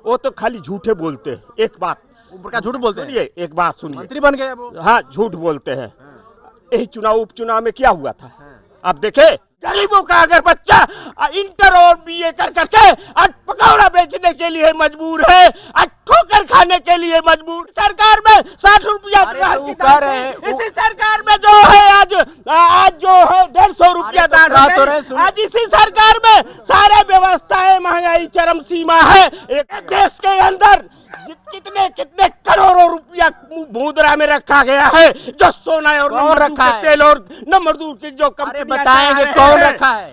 वो तो खाली झूठे बोलते हैं। एक बात का झूठ बोलते हैं। सुनिए, एक बात सुनिए, मंत्री बन गए वो। हाँ झूठ बोलते हैं। यही चुनाव उपचुनाव में क्या हुआ था हाँ। आप देखे, गरीबों का अगर बच्चा इंटर और बीए कर करके आज पकौड़ा बेचने के लिए मजबूर है, आज ठोकर खाने के लिए मजबूर, सरकार में 60 रुपया इसी सरकार में जो है आज जो है 150 रुपया दान, आज इसी सरकार में सारे व्यवस्थाएं, महंगाई चरम सीमा है। एक देश के अंदर कितने कितने करोड़ों रुपया मुद्रा में रखा गया है, जो सोना और नमक के तेल और नमक की जो कंपनी बताएंगे कौन रखा है।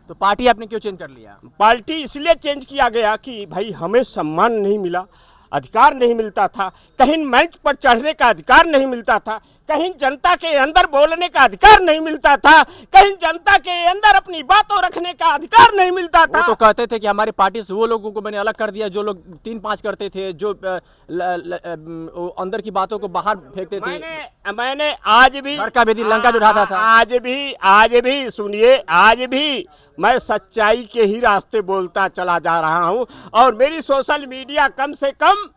तो पार्टी आपने क्यों चेंज कर लिया? पार्टी इसलिए चेंज किया गया कि भाई हमें सम्मान नहीं मिला, अधिकार नहीं मिलता था, कहीं मंच पर चढ़ने का अधिकार नहीं मिलता था, कहीं जनता के अंदर बोलने का अधिकार नहीं मिलता था, कहीं जनता के अंदर अपनी बातों रखने का अधिकार नहीं मिलता था। वो तो कहते थे कि हमारी पार्टी से वो लोगों को मैंने अलग कर दिया जो लोग 3-5 करते थे, जो अंदर की बातों को बाहर फेंकते थे। मैंने आज भी घर का बेदी लंका जो उठाता था, आज भी सुनिए, आज भी मैं सच्चाई के ही रास्ते बोलता चला जा रहा हूं। और मेरी सोशल मीडिया कम से कम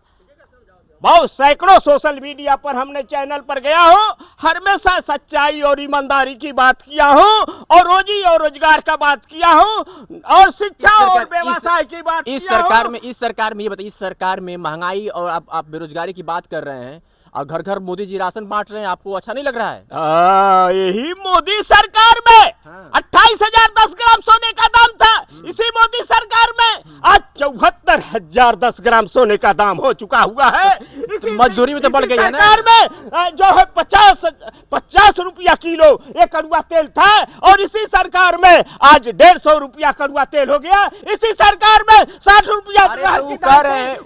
बहुत सैकड़ों सोशल मीडिया पर हमने चैनल पर गया हूँ, हमेशा सच्चाई और ईमानदारी की बात किया हूँ, और रोजी और रोजगार का बात किया हूँ, और शिक्षा और व्यवसाय की बात इस सरकार में ये बताइए, इस सरकार में महंगाई और आप बेरोजगारी की बात कर रहे हैं और घर घर मोदी जी राशन बांट रहे हैं, आपको अच्छा नहीं लग रहा है? यही मोदी सरकार में 28,010 ग्राम सोने का दाम था, इसी मोदी सरकार में आज 74,000 10 ग्राम सोने का दाम हो चुका हुआ है। मजदूरी में तो बढ़ गई है ना। सरकार में जो है 50 रुपया किलो ये कड़ुआ तेल था, और इसी सरकार में आज 150 रुपया कड़ुआ तेल हो गया। इसी सरकार में 60 रुपया,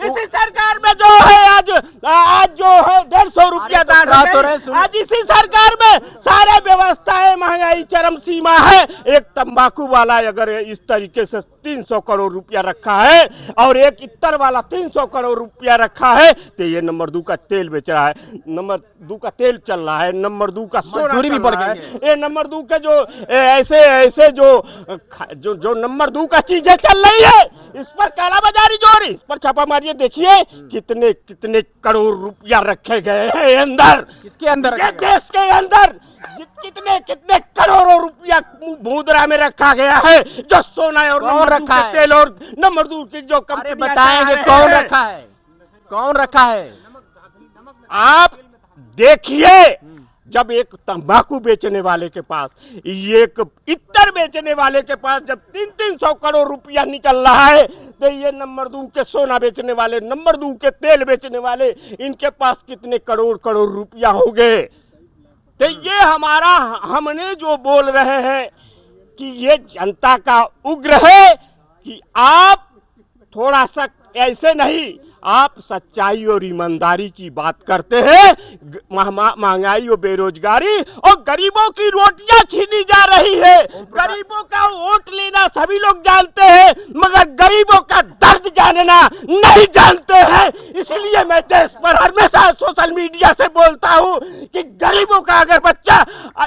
इसी सरकार में जो है आज जो है 150 रुपया दान, आज इसी सरकार में सारे व्यवस्थाएं, महंगाई चरम सीमा है। एक तंबाकू वाला अगर इस तरीके से 300 करोड़ रुपया रखा है, और एक इत्तर वाला 300 करोड़ रुपया रखा है, तो ये नंबर 2 का तेल बेच रहा है, नंबर 2 का तेल चल रहा है, नंबर 2 का सोना भी बढ़ गया है। ये नंबर 2 के जो ऐसे जो नंबर 2 का चीजें चल रही है, इस पर कालाबाजारी जोरी, इस पर छापा मारिए, देखिए कितने कितने करोड़ रुपया रखे गए हैं अंदर। किसके अंदर? देश के अंदर कितने कितने करोड़ों रुपया मुद्रा में रखा गया है, जो सोना और नमक के तेल और नमक की जो कंपनी बताएंगे कौन रखा है, कौन रखा है? आप देखिए, जब एक तंबाकू बेचने वाले के पास, एक इत्तर बेचने वाले के पास जब 300 करोड़ रुपया निकल रहा है, तो ये नंबर 2 के सोना बेचने वाले, नंबर 2 के तेल बेचने वाले, इनके पास कितने करोड़ करोड़ रुपया हो गए। तो ये हमने जो बोल रहे हैं कि ये जनता का उग्र है कि आप थोड़ा सा ऐसे नहीं, आप सच्चाई और ईमानदारी की बात करते हैं। महंगाई और बेरोजगारी और गरीबों की रोटियां छीनी जा रही है। गरीबों का वोट लेना सभी लोग जानते हैं, मगर गरीबों का दर्द जानना नहीं जानते हैं। इसलिए मैं देश पर हमेशा सोशल मीडिया से बोलता हूं कि गरीबों का अगर बच्चा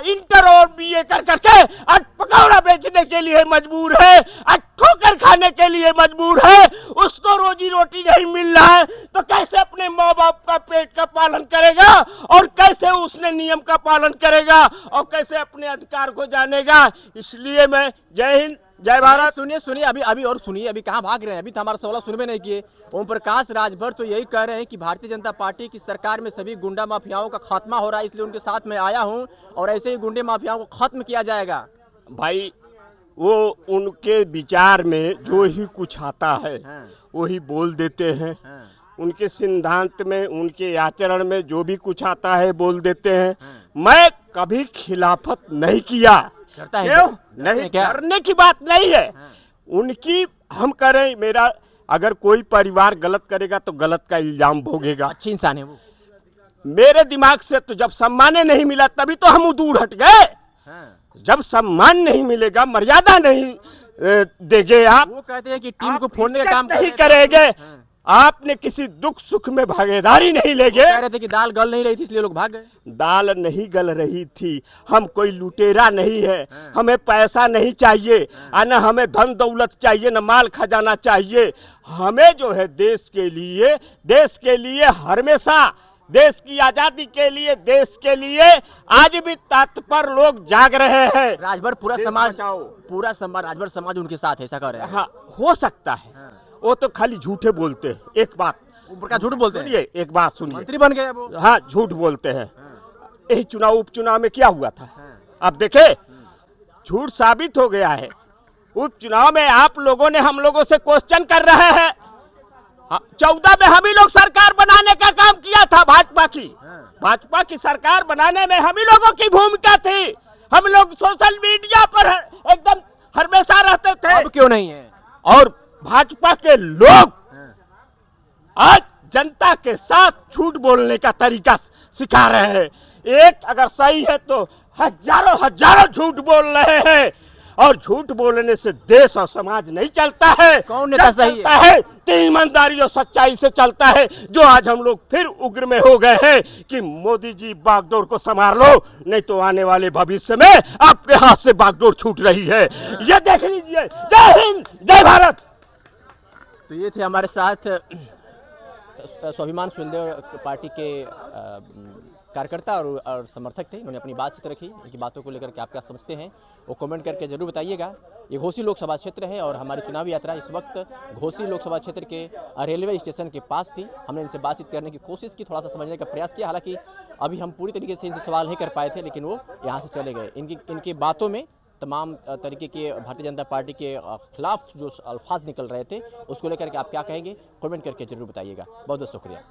इंटर और बीए कर करके आज पकौड़ा बेचने के लिए मजबूर है, आज ठोकर खाने के लिए मजबूर है, उसको रोजी रोटी नहीं मिल रहा है, तो कैसे अपने माँ बाप का पेट का पालन करेगा, और कैसे उसने नियम का पालन करेगा, और कैसे अपने अधिकार को जानेगा। इसलिए मैं जय हिंद जय भारत। सुनिए अभी और सुनिए, अभी कहाँ भाग रहे हैं? अभी तो हमारा सवाल सुनवे नहीं किए। ओम प्रकाश राजभर तो यही कह रहे हैं कि भारतीय जनता पार्टी की सरकार में सभी गुंडा माफियाओं का खात्मा हो रहा है, इसलिए उनके साथ में आया हूँ, और ऐसे ही गुंडे माफियाओं को खत्म किया जाएगा। भाई वो उनके विचार में जो ही कुछ आता है वही बोल देते हैं, उनके सिद्धांत में, उनके आचरण में जो भी कुछ आता है बोल देते हैं। मैं कभी खिलाफत नहीं किया, क्यों नहीं, करने की बात नहीं है उनकी। हम करें, मेरा अगर कोई परिवार गलत करेगा तो गलत का इल्जाम भोगेगा। अच्छी इंसान है वो। मेरे दिमाग से तो जब सम्मान नहीं मिला तभी तो हम दूर हट गए। जब सम्मान नहीं मिलेगा, मर्यादा नहीं देंगे आप, वो कहते हैं कि टीम को फोड़ने का काम नहीं करेंगे। आपने किसी दुख सुख में भागीदारी नहीं लेंगे। कह रहे थे कि दाल गल नहीं रही थी इसलिए लोग भाग गए। दाल नहीं गल रही थी, हम कोई लुटेरा नहीं है, हमें पैसा नहीं चाहिए, न हमें धन दौलत चाहिए, न माल खजाना चाहिए। हमें जो है देश के लिए हमेशा, देश की आजादी के लिए, देश के लिए आज भी तत्पर लोग जाग रहे हैं। राजभर पूरा देश समाज, बचाओ। पूरा समाज, राजभर समाज उनके साथ है, ऐसा कह रहे हैं। हाँ, हो सकता है, वो तो खाली झूठे बोलते हैं। एक बात ऊपर का झूठ बोलते हैं। सुनिए, एक बात सुनिए, मंत्री बन गए वो। हाँ, झूठ बोलते हैं। यही चुनाव उपचुनाव में क्या हुआ था, अब देखे, झूठ साबित हो गया है। उपचुनाव में आप लोगों ने हम लोगों से क्वेश्चन कर रहे हैं। 14 में हम ही लोग सरकार बनाने का काम किया था, भाजपा की सरकार बनाने में हम ही लोगों की भूमिका थी। हम लोग सोशल मीडिया पर एकदम हमेशा रहते थे। अब क्यों नहीं है? और भाजपा के लोग आज जनता के साथ झूठ बोलने का तरीका सिखा रहे हैं। एक अगर सही है तो हजारों झूठ बोल रहे हैं, और झूठ बोलने से देश और समाज नहीं चलता है। कौन नेता सही चलता है तो ईमानदारी और सच्चाई से चलता है, जो आज हम लोग फिर उग्र में हो गए हैं कि मोदी जी बागडोर को संभाल लो, नहीं तो आने वाले भविष्य में आपके हाथ से बागडोर छूट रही है। ये देख लीजिए। जय हिंद, जय भारत। तो ये थे हमारे साथ स्वाभिमान सुहेलदेव पार्टी के कार्यकर्ता और समर्थक थे। उन्होंने अपनी बात रखी। इनकी बातों को लेकर के आप क्या समझते हैं वो कमेंट करके जरूर बताइएगा। ये घोसी लोकसभा क्षेत्र है और हमारी चुनावी यात्रा इस वक्त घोसी लोकसभा क्षेत्र के रेलवे स्टेशन के पास थी। हमने इनसे बातचीत करने की कोशिश की, थोड़ा सा समझने का प्रयास किया। हालांकि अभी हम पूरी तरीके से इनसे सवाल नहीं कर पाए थे, लेकिन वो यहाँ से चले गए। इनकी बातों में तमाम तरीके के भारतीय जनता पार्टी के खिलाफ जो अल्फाज निकल रहे थे, उसको लेकर के आप क्या कहेंगे, कमेंट करके जरूर बताइएगा। बहुत बहुत शुक्रिया।